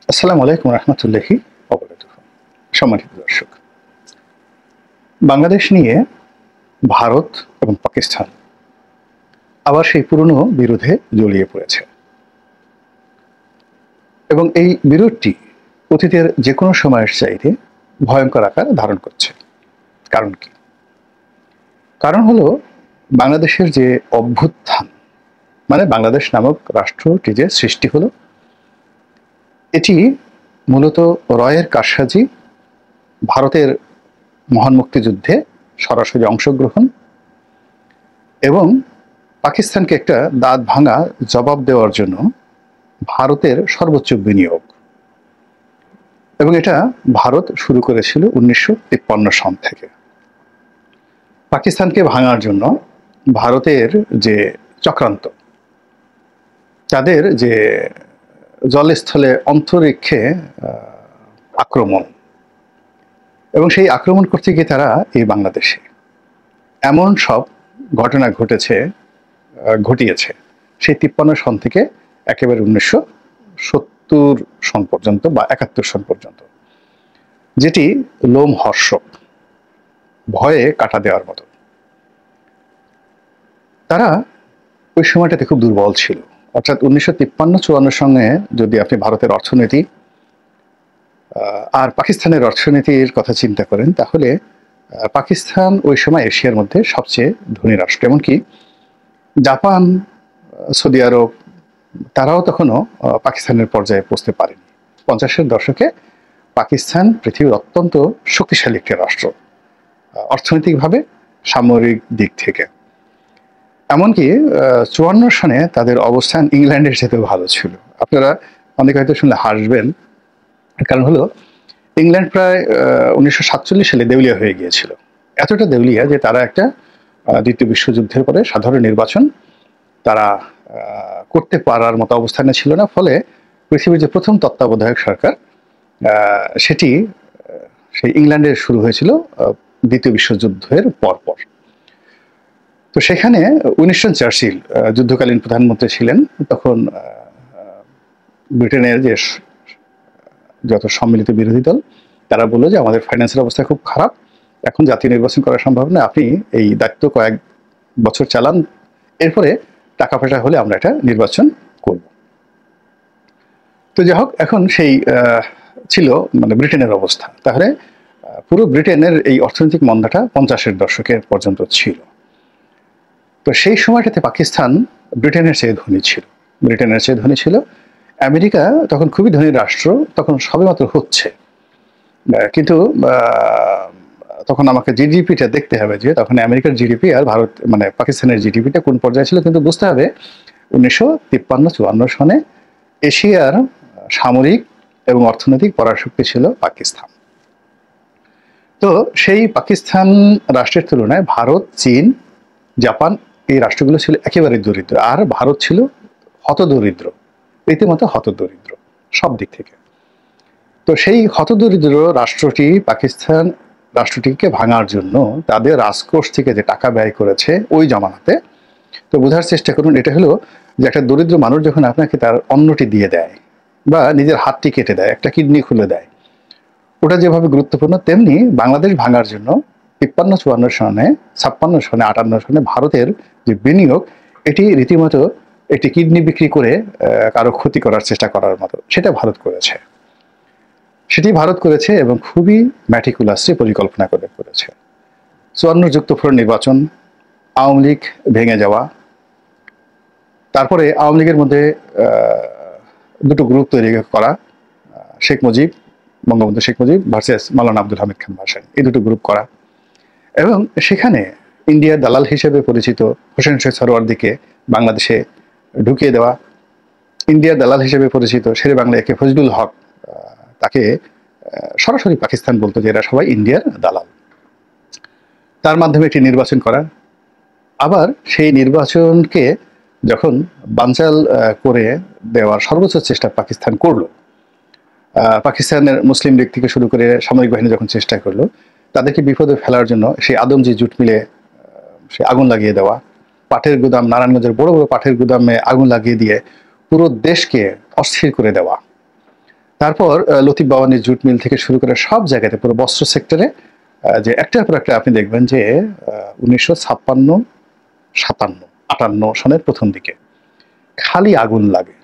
আসসালামু আলাইকুম রহমতুল্লাহি ওয়াবারাকাতুহু। সম্মানিত দর্শক, বাংলাদেশ নিয়ে ভারত এবং পাকিস্তান আবার সেই পুরনো বিরোধে জড়িয়ে পড়েছে এবং এই বিরোধটি অতীতের যে কোনো সময়ের চাইতে ভয়ঙ্কর আকার ধারণ করছে। কারণ কি? কারণ হলো বাংলাদেশের যে অভ্যুত্থান, মানে বাংলাদেশ নামক রাষ্ট্রটি যে সৃষ্টি হলো, এটি মূলত রয়ের কারসাজি, ভারতের মহান মুক্তিযুদ্ধে সরাসরি অংশগ্রহণ এবং পাকিস্তানকে একটা দাঁত ভাঙা জবাব দেওয়ার জন্য ভারতের সর্বোচ্চ বিনিয়োগ। এবং এটা ভারত শুরু করেছিল 1953 সন থেকে। পাকিস্তানকে ভাঙার জন্য ভারতের যে চক্রান্ত, তাদের যে জলস্থলে অন্তরিক্ষে আক্রমণ, এবং সেই আক্রমণ করতে গিয়ে তারা এই বাংলাদেশে এমন সব ঘটনা ঘটিয়েছে সেই 53 সন থেকে একেবারে 1970 সন পর্যন্ত বা 71 সন পর্যন্ত, যেটি লোমহর্ষক, ভয়ে কাটা দেওয়ার মতো। তারা ওই সময়টাতে খুব দুর্বল ছিল। অর্থাৎ 1953-54 সঙ্গে যদি আপনি ভারতের অর্থনীতি আর পাকিস্তানের অর্থনীতির কথা চিন্তা করেন, তাহলে পাকিস্তান ওই সময় এশিয়ার মধ্যে সবচেয়ে ধনী রাষ্ট্র। এমনকি জাপান, সৌদি আরব, তারাও তখনও পাকিস্তানের পর্যায়ে পৌঁছতে পারেনি। 50-এর দশকে পাকিস্তান পৃথিবীর অত্যন্ত শক্তিশালী একটি রাষ্ট্র, অর্থনৈতিকভাবে, সামরিক দিক থেকে। এমনকি 54 সনে তাদের অবস্থান ইংল্যান্ডের সাথে ভালো ছিল। আপনারা অনেকে হয়তো শুনলে হাসবেন, কারণ হলো ইংল্যান্ড প্রায় 1947 সালে দেউলিয়া হয়ে গিয়েছিল। এতটা দেউলিয়া যে তারা একটা দ্বিতীয় বিশ্বযুদ্ধের পরে সাধারণ নির্বাচন তারা করতে পারার মতো অবস্থানে ছিল না। ফলে পৃথিবীর যে প্রথম তত্ত্বাবধায়ক সরকার, সেটি সেই ইংল্যান্ডের শুরু হয়েছিল দ্বিতীয় বিশ্বযুদ্ধের পরপর। তো সেখানে উইনস্টন চার্চিল যুদ্ধকালীন প্রধানমন্ত্রী ছিলেন। তখন ব্রিটেনের যে যত সম্মিলিত বিরোধী দল, তারা বললো যে আমাদের ফাইন্যান্সের অবস্থা খুব খারাপ, এখন জাতীয় নির্বাচন করা সম্ভব না, আপনি এই দায়িত্ব কয়েক বছর চালান, এরপরে টাকা পয়সা হলে আমরা একটা নির্বাচন করব। তো যাই হোক, এখন সেই ছিল মানে ব্রিটেনের অবস্থা। তাহলে পুরো ব্রিটেনের এই অর্থনৈতিক মন্দাটা 50-এর দশকের পর্যন্ত ছিল। তো সেই সময়টাতে পাকিস্তান ব্রিটেনের চেয়ে ধনী ছিল। আমেরিকা তখন খুবই ধনী রাষ্ট্র, তখন সবেমাত্র হচ্ছে। কিন্তু তখন আমাকে জিডিপিটা দেখতে হবে, যে তখন আমেরিকার জিডিপি আর ভারত মানে পাকিস্তানের জিডিপিটা কোন পর্যায়ে ছিল। কিন্তু বুঝতে হবে 1953-54 সনে এশিয়ার সামরিক এবং অর্থনৈতিক পরাশক্তি ছিল পাকিস্তান। তো সেই পাকিস্তান রাষ্ট্রের তুলনায় ভারত, চীন, জাপান, এই রাষ্ট্রগুলো ছিল একেবারে দরিদ্র, আর ভারত ছিল হতদরিদ্র, রীতিমতো হতদরিদ্র সব দিক থেকে। তো সেই হতদরিদ্র রাষ্ট্রটি, পাকিস্তান রাষ্ট্রটিকে ভাঙার জন্য তাদের রাজকোষ থেকে যে টাকা ব্যয় করেছে ওই জমানাতে, তো বোঝার চেষ্টা করুন, এটা হলো যে একটা দরিদ্র মানুষ যখন আপনাকে তার অন্নটি দিয়ে দেয় বা নিজের হাতটি কেটে দেয়, একটা কিডনি খুলে দেয়, ওটা যেভাবে গুরুত্বপূর্ণ, তেমনি বাংলাদেশ ভাঙার জন্য 53-54 সনে, 56 সনে, 58 সনে ভারতের যে বিনিয়োগ, এটি রীতিমতো একটি কিডনি বিক্রি করে কারো ক্ষতি করার চেষ্টা করার মতো, সেটা ভারত করেছে এবং খুবই ম্যাটিকুলাসলি পরিকল্পনা করে করেছে। 54 যুক্তফ্রন্ট নির্বাচন, আওয়ামী লীগ ভেঙে যাওয়া, তারপরে আওয়ামী লীগের মধ্যে দুটো গ্রুপ তৈরি করা, বঙ্গবন্ধু শেখ মুজিব ভার্সেস মাওলানা আব্দুল হামিদ খান ভাসানী, এই দুটো গ্রুপ করা, এবং সেখানে ইন্ডিয়ার দালাল হিসেবে পরিচিত হোসেন শহীদ সরওয়ার্দীকে বাংলাদেশে ঢুকিয়ে দেওয়া, ইন্ডিয়ার দালাল হিসেবে পরিচিত শেরে বাংলা একে ফজলুল হক, তাকে সরাসরি পাকিস্তান বলতো যে এরা সবাই ইন্ডিয়ার দালাল, তার মাধ্যমে একটি নির্বাচন করা। আবার সেই নির্বাচনকে যখন বানচাল করে দেওয়ার সর্বোচ্চ চেষ্টা পাকিস্তান করলো, পাকিস্তানের মুসলিম লীগ থেকে শুরু করে সামরিক বাহিনী যখন চেষ্টা করলো তাদেরকে বিপদে ফেলার জন্য, সেই আদমজি জুট মিলে সে আগুন লাগিয়ে দেওয়া, পাটের গুদাম, নারায়ণগঞ্জের বড় বড় পাটের গুদামে আগুন লাগিয়ে দিয়ে পুরো দেশকে অস্থির করে দেওয়া, তারপর লতিফ বাওয়ানি জুট মিল থেকে শুরু করে সব জায়গাতে পুরো বস্ত্র সেক্টরে যে একটার পর একটা আপনি দেখবেন যে 1956, 57, 58 সনের প্রথম দিকে খালি আগুন লাগে,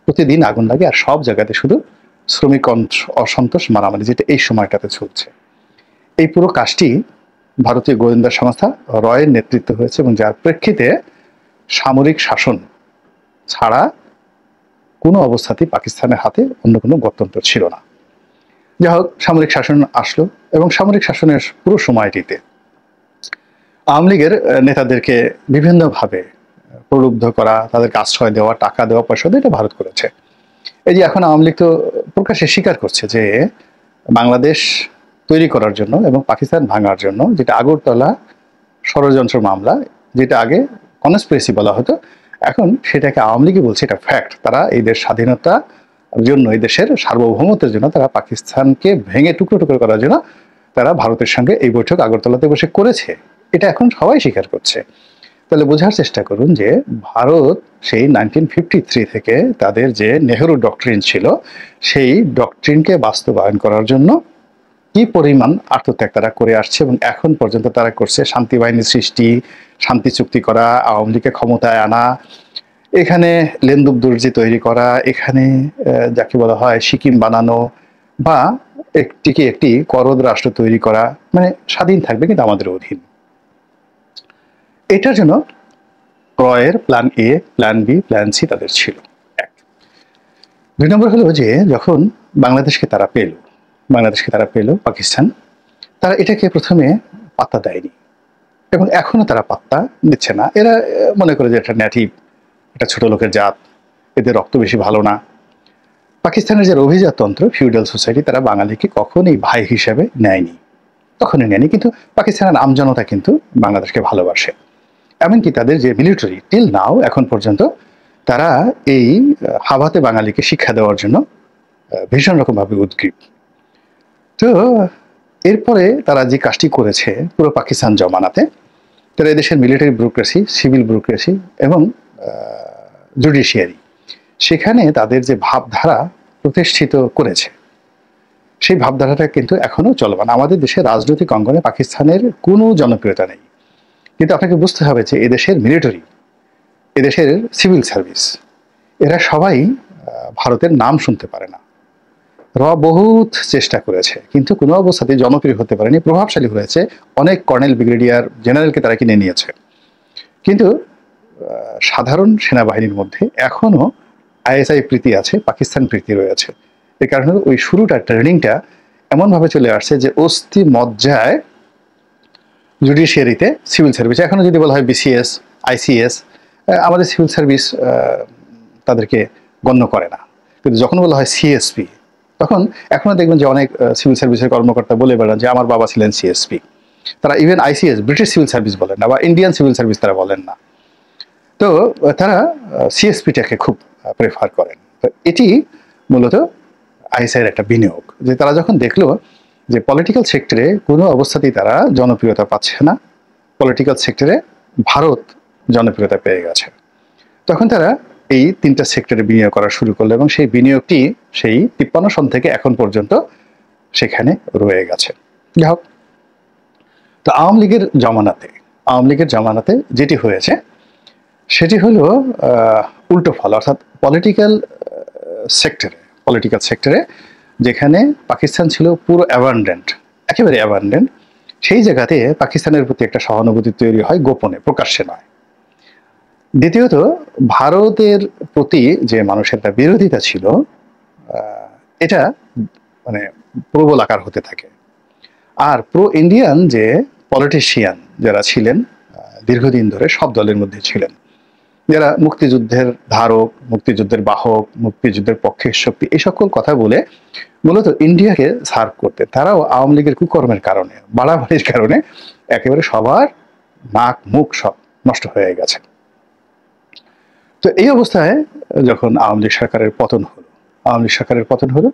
প্রতিদিন আগুন লাগে, আর সব জায়গাতে শুধু শ্রমিক অসন্তোষ, মারামারি, যেটা এই সময়টাতে চলছে। এই পুরো কাজটি ভারতীয় গোয়েন্দা সংস্থা রয়ের নেতৃত্ব হয়েছে, এবং যার প্রেক্ষিতে সামরিক শাসন ছাড়া কোনো অবস্থাতেই পাকিস্তানের হাতে অন্য কোনো গত্যন্তর ছিল না। যাই হোক, সামরিক শাসন আসলো, এবং সামরিক শাসনের পুরো সময়টিতে আওয়ামী লীগের নেতাদেরকে বিভিন্নভাবে প্রলুব্ধ করা, তাদেরকে আশ্রয় দেওয়া, টাকা দেওয়া, পয়সা দেওয়া, এটা ভারত করেছে। এই যে এখন আওয়ামী লীগ তো প্রকাশ্যে স্বীকার করছে যে বাংলাদেশ তৈরি করার জন্য এবং পাকিস্তান ভাঙার জন্য, যেটা আগরতলা ষড়যন্ত্র মামলা, যেটা আগে কনস্পিরেসি বলা হতো, এখন সেটাকে আওয়ামী লীগই বলছে এটা ফ্যাক্ট। তারা এই দেশ স্বাধীনতার জন্য, এই দেশের সার্বভৌমত্বের জন্য, তারা পাকিস্তানকে ভেঙে টুকরো টুকরো করার জন্য তারা ভারতের সঙ্গে এই বৈঠক আগরতলাতে বসে করেছে। এটা এখন সবাই স্বীকার করছে। তাহলে বোঝার চেষ্টা করুন যে ভারত সেই 1953 থেকে তাদের যে নেহেরু ডক্ট্রিন ছিল, সেই ডক্ট্রিনকে বাস্তবায়ন করার জন্য কি পরিমাণ আত্মত্যাগ তারা করে আসছে, এবং এখন পর্যন্ত তারা করছে শান্তি বাহিনীর সৃষ্টি, শান্তি চুক্তি করা, আওয়ামী লীগকে ক্ষমতায় আনা, এখানে লেন্দুব দর্জি তৈরি করা, এখানে যাকে বলা হয় সিকিম বানানো, বা একটি করদ রাষ্ট্র তৈরি করা, মানে স্বাধীন থাকবে কিন্তু আমাদের অধীন। এটার জন্য রয়ের plan A, plan B, plan C তাদের ছিল। এক। 2 নম্বর হলো যে যখন বাংলাদেশকে তারা পেল পাকিস্তান, তারা এটাকে প্রথমে পাত্তা দেয়নি, এবং এখনো তারা পাত্তা দিচ্ছে না। এরা মনে করে যে এটা নেটিভ, এটা ছোট লোকের জাত, এদের রক্ত বেশি ভালো না। পাকিস্তানের যে অভিজাততন্ত্র, ফিউডাল সোসাইটি, তারা বাঙালিকে কখনোই ভাই হিসেবে নেয়নি, কখনোই নেয়নি। কিন্তু পাকিস্তানের আমজনতা কিন্তু বাংলাদেশকে ভালোবাসে। এমনকি তাদের যে মিলিটারি টিল নাও, এখন পর্যন্ত তারা এই হাভাতে বাঙালিকে শিক্ষা দেওয়ার জন্য ভীষণ রকমভাবে উদ্গ্রীব। তো এরপরে তারা যে কাজটি করেছে পুরো পাকিস্তান জমানাতে, তারা এদেশের মিলিটারি ব্যুরোক্রেসি, সিভিল ব্যুরোক্রেসি এবং জুডিশিয়ারি, সেখানে তাদের যে ভাবধারা প্রতিষ্ঠিত করেছে, সেই ভাবধারাটা কিন্তু এখনো চলমান। আমাদের দেশের রাজনৈতিক অঙ্গনে পাকিস্তানের কোনো জনপ্রিয়তা নেই, কিন্তু আপনাকে বুঝতে হবে যে এদেশের মিলিটারি, এদেশের সিভিল সার্ভিস, এরা সবাই ভারতের নাম শুনতে পারে না। বহুত চেষ্টা করেছে, কিন্তু কোনো অবস্থাতেই জনপ্রিয় হতে পারেনি। প্রভাবশালী হয়েছে, অনেক কর্নেল, ব্রিগেডিয়ার জেনারেলকে তারা কিনে নিয়েছে, কিন্তু সাধারণ সেনাবাহিনীর মধ্যে এখনো আইএসআই প্রীতি আছে, পাকিস্তান প্রীতি রয়েছে। এই কারণে ওই শুরুটা, ট্রেনিংটা এমনভাবে চলে আসছে যে অস্থি মজ্জায় জুডিশিয়ারিতে, সিভিল সার্ভিস, এখনো যদি বলা হয় বিসিএস, আইসিএস, আমাদের সিভিল সার্ভিস তাদেরকে গণ্য করে না। কিন্তু যখন বলা হয় সিএসপি, তখন এখনো দেখবেন যে অনেক সিভিল সার্ভিসের কর্মকর্তা বলে বেড়ান যে আমার বাবা ছিলেন সিএসপি। তারা even ICS, British civil service বলেন না, বা ইন্ডিয়ান সিভিল সার্ভিস তারা বলেন না। তো তারা সিএসপিটাকে খুব প্রেফার করেন। তো এটি মূলত আইএসআইয়ের একটা বিনিয়োগ, যে তারা যখন দেখলো যে পলিটিক্যাল সেক্টরে কোনো অবস্থাতেই তারা জনপ্রিয়তা পাচ্ছে না, পলিটিক্যাল সেক্টরে ভারত জনপ্রিয়তা পেয়ে গেছে, তখন তারা এই 3টা সেক্টরে বিনিয়োগ করা শুরু করলো, এবং সেই বিনিয়োগটি সেই 53 সন থেকে এখন পর্যন্ত সেখানে রয়ে গেছে। যাই হোক, তো আওয়ামী লীগের জমানাতে যেটি হয়েছে সেটি হলো উল্টো ফল, অর্থাৎ পলিটিক্যাল সেক্টরে যেখানে পাকিস্তান ছিল পুরো একেবারে অ্যাবান্ডেন্ট, সেই জায়গাতে পাকিস্তানের প্রতি একটা সহানুভূতি তৈরি হয় গোপনে, প্রকাশ্যে নয়। দ্বিতীয়ত, ভারতের প্রতি যে মানুষের একটা বিরোধিতা ছিল, এটা মানে প্রবল আকার হতে থাকে। আর প্রো ইন্ডিয়ান যে পলিটিশিয়ান যারা ছিলেন, দীর্ঘদিন ধরে সব দলের মধ্যে ছিলেন, যারা মুক্তিযুদ্ধের ধারক, মুক্তিযুদ্ধের বাহক, মুক্তিযুদ্ধের পক্ষের শক্তি, এই সকল কথা বলে মূলত ইন্ডিয়াকে সার্ভ করতে, তারাও আওয়ামী লীগের কুকর্মের কারণে, বাড়াবাড়ির কারণে একেবারে সবার নাক মুখ সব নষ্ট হয়ে গেছে। তো এই অবস্থায় যখন আওয়ামী লীগ সরকারের পতন হলো,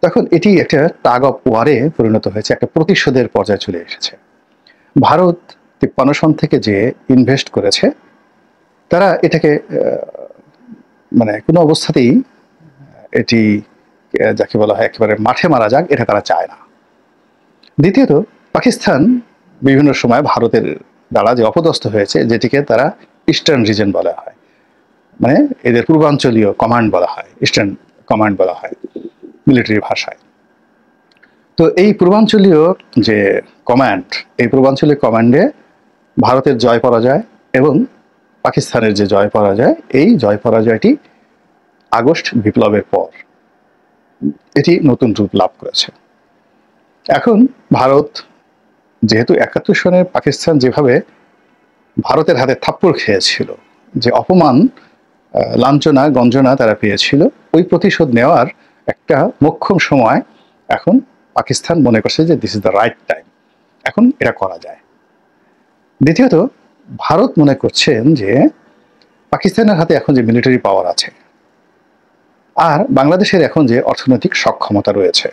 তখন এটি একটা টাগ অফ ওয়ারে পরিণত হয়েছে, একটা প্রতিশোধের পর্যায়ে চলে এসেছে। ভারত 53 সন থেকে যে ইনভেস্ট করেছে, তারা এটাকে মানে কোনো অবস্থাতেই এটি যাকে বলা হয় একেবারে মাঠে মারা যাক, এটা তারা চায় না। দ্বিতীয়ত, পাকিস্তান বিভিন্ন সময় ভারতের দ্বারা যে অপদস্থ হয়েছে, যেটিকে তারা ইস্টার্ন রিজন বলা হয়, মানে এদের পূর্বাঞ্চলীয় কমান্ড বলা হয়, ইস্টার্ন কমান্ড বলা হয় মিলিটারি ভাষায়। তো এই পূর্বাঞ্চলীয় যে কমান্ড, এই পূর্বাঞ্চলীয় কমান্ডে ভারতের জয় পরাজয় এবং পাকিস্তানের যে জয় পরাজয়, এই জয় পরাজয়টি আগস্ট বিপ্লবের পর এটি নতুন রূপ লাভ করেছে। এখন ভারত যেহেতু ৭১ সনে পাকিস্তান যেভাবে ভারতের হাতে থাপ্পড় খেয়েছিল, যে অপমান, লাঞ্ছনা গঞ্জনা তারা পেয়েছিল, ওই প্রতিশোধ নেওয়ার একটা মোক্ষম সময় এখন পাকিস্তান মনে করছে যে this is the right time, এখন এটা করা যায়। দ্বিতীয়ত, ভারত মনে করছেন যে পাকিস্তানের হাতে এখন যে মিলিটারি পাওয়ার আছে আর বাংলাদেশের এখন যে অর্থনৈতিক সক্ষমতা রয়েছে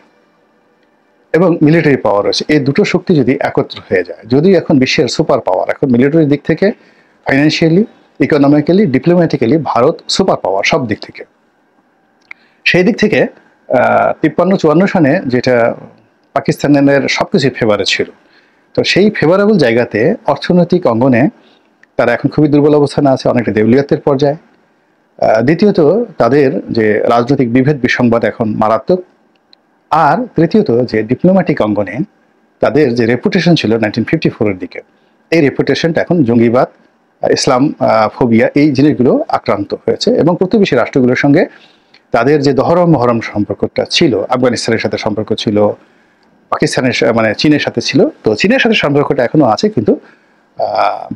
এবং মিলিটারি পাওয়ার রয়েছে, এই দুটো শক্তি যদি একত্র হয়ে যায়, যদি এখন বিশ্বের সুপার পাওয়ার, এখন মিলিটারি দিক থেকে, financially, economically, diplomatically Bharat super power সব দিক থেকে। সেই দিক থেকে ৫৩-৫৪ সনে যেটা পাকিস্তানের সবকিছু ফেভারে ছিল, তো সেই ফেভারেবল জায়গাতে অর্থনৈতিক অঙ্গনে তারা এখন খুবই দুর্বল অবস্থানে আছে, অনেকটা দেউলিয়াতের পর্যায়ে। দ্বিতীয়ত, তাদের যে রাজনৈতিক বিভেদ বিসংবাদ এখন মারাত্মক। আর তৃতীয়ত, যে ডিপ্লোম্যাটিক অঙ্গনে তাদের যে রেপুটেশন ছিল 1954-এর দিকে, এই রেপুটেশনটা এখন জঙ্গিবাদ, ইসলাম ফোবিয়া, এই জিনিসগুলো আক্রান্ত হয়েছে এবং প্রতিবেশী রাষ্ট্রগুলোর সঙ্গে তাদের যে দহরম মহরম সম্পর্কটা ছিল, আফগানিস্তানের সাথে সম্পর্ক ছিল, পাকিস্তানের মানে চীনের সাথে ছিল, তো চীনের সাথে সম্পর্কটা এখনো আছে, কিন্তু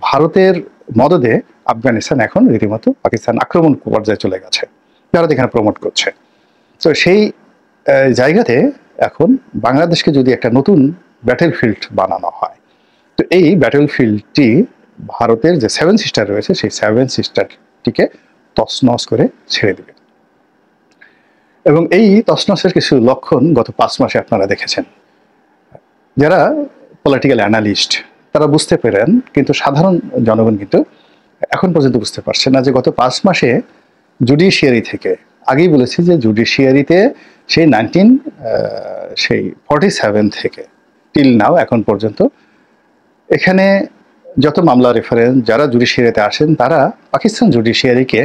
ভারতের মদদে আফগানিস্তান এখন রীতিমতো পাকিস্তান আক্রমণ পর্যায়ে চলে গেছে, ভারত এখানে প্রমোট করছে। তো সেই জায়গাতে এখন বাংলাদেশকে যদি একটা নতুন ব্যাটেল ফিল্ড বানানো হয়, তো এই ব্যাটেল ফিল্ডটি ভারতের যে 7 সিস্টার রয়েছে, সেই 7 সিস্টারটিকে তছনছ করে ছেড়ে দেবে। এবং এই তছনছের কিছু লক্ষণ গত 5 মাসে আপনারা দেখেছেন। যারা পলিটিক্যাল অ্যানালিস্ট তারা বুঝতে পেরেন, কিন্তু সাধারণ জনগণ কিন্তু এখন পর্যন্ত বুঝতে পারছে না যে গত 5 মাসে জুডিশিয়ারি থেকে, আগেই বলেছি যে জুডিশিয়ারিতে সেই 1947 থেকে টিল নাও এখন পর্যন্ত এখানে যত মামলা রেফারেন্স যারা জুডিশিয়ারিতে আসেন, তারা পাকিস্তান জুডিশিয়ারিকে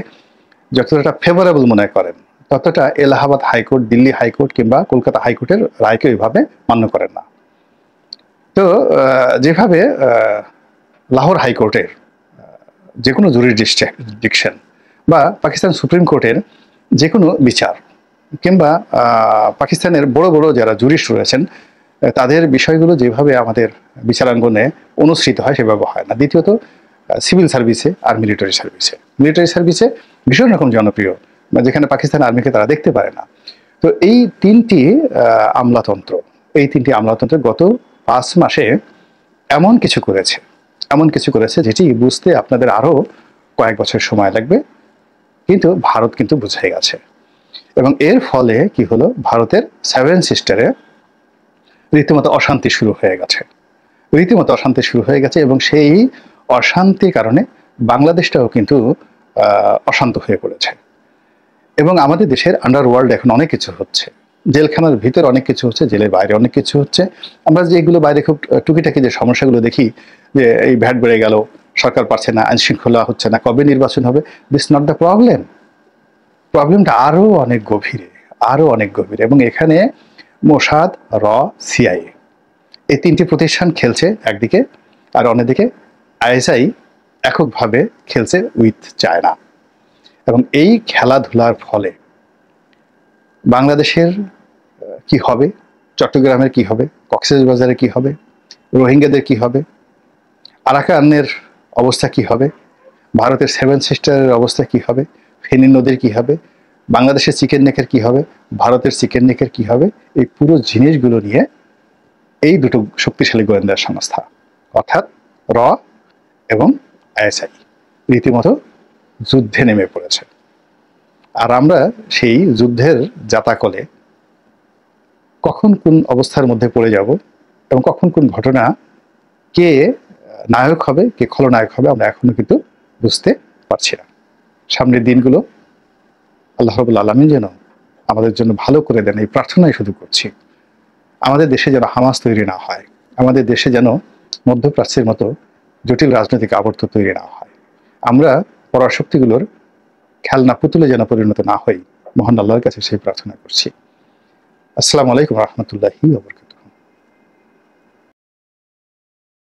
যতটা ফেভারেবল মনে করেন, ততটা এলাহাবাদ হাইকোর্ট, দিল্লি হাইকোর্ট কিংবা কলকাতা হাইকোর্টের রায়কে ওইভাবে মান্য করেন না। তো যেভাবে লাহোর হাইকোর্টের যে কোনো জুরিডিকশন বা পাকিস্তান সুপ্রিম কোর্টের যে কোনো বিচার কিংবা পাকিস্তানের বড় বড় যারা জুরিস্ট রয়েছেন তাদের বিষয়গুলো যেভাবে আমাদের বিচারাঙ্গনে অনুসৃত হয় সেভাবে হয় না। দ্বিতীয়ত, সিভিল সার্ভিসে আর মিলিটারি সার্ভিসে ভীষণ রকম জনপ্রিয়, যেখানে পাকিস্তান আর্মিকে তারা দেখতে পারে না। তো এই তিনটি আমলাতন্ত্র গত 5 মাসে এমন কিছু করেছে যেটি বুঝতে আপনাদের আরও কয়েক বছর সময় লাগবে, কিন্তু ভারত কিন্তু বুঝে গেছে। এবং এর ফলে কি হলো, ভারতের 7 সিস্টারে রীতিমতো অশান্তি শুরু হয়ে গেছে এবং সেই অশান্তির কারণে বাংলাদেশটাও কিন্তু অশান্ত হয়ে পড়েছে। এবং আমাদের দেশের আন্ডারওয়ার্ল্ড এখন অনেক কিছু হচ্ছে, জেলখানার ভিতরে অনেক কিছু হচ্ছে, জেলের বাইরে অনেক কিছু হচ্ছে। আমরা যে এগুলো বাইরে খুব টুকিটাকি যে সমস্যাগুলো দেখি, যে এই ভ্যাট বেড়ে গেল, সরকার পারছে না, আইন শৃঙ্খলা হচ্ছে না, কবে নির্বাচন হবে, দিস নট দ্য প্রবলেমটা আরও অনেক গভীরে। এবং এখানে মোসাদ, সিআইএ এই 3টি প্রতিষ্ঠান খেলছে একদিকে, আর অন্যদিকে আইএসআই এককভাবে খেলছে উইথ চায়না। এবং এই খেলাধুলার ফলে বাংলাদেশের কি হবে, চট্টগ্রামের কি হবে, কক্সবাজারের কি হবে, রোহিঙ্গাদের কি হবে, আরাকানের অবস্থা কি হবে, ভারতের 7 সিস্টারের অবস্থা কি হবে, ফেনী নদীর কি হবে, বাংলাদেশের চিকেন নেকের কি হবে, ভারতের চিকেন নেকের কি হবে, এই পুরো জিনিসগুলো নিয়ে এই দুটো শক্তিশালী গোয়েন্দা সংস্থা অর্থাৎ এবং আইএসআই রীতিমতো যুদ্ধে নেমে পড়েছে। আর আমরা সেই যুদ্ধের জাতাকলে কখন কোন অবস্থার মধ্যে পড়ে যাব এবং কখন কোন ঘটনা কে নায়ক হবে কে খলনায়ক হবে আমরা এখনো কিন্তু বুঝতে পারছি না। সামনের দিনগুলো আল্লাহ রাব্বুল আলামিন যেন আমাদের জন্য ভালো করে দেন, এই প্রার্থনাই শুধু করছি। আমাদের দেশে যেন হামাস তৈরি না হয়, আমাদের দেশে যেন মধ্যপ্রাচ্যের মতো জটিল রাজনৈতিক আবর্ত তৈরি না হয়, আমরা পরাশক্তিগুলোর খেলনা পুতুলে যেন পরিণত না হই, মহান আল্লাহর কাছে সেই প্রার্থনা করছি। আসসালামু আলাইকুম রহমতুল্লাহি ওয়া বারাকাতুহু।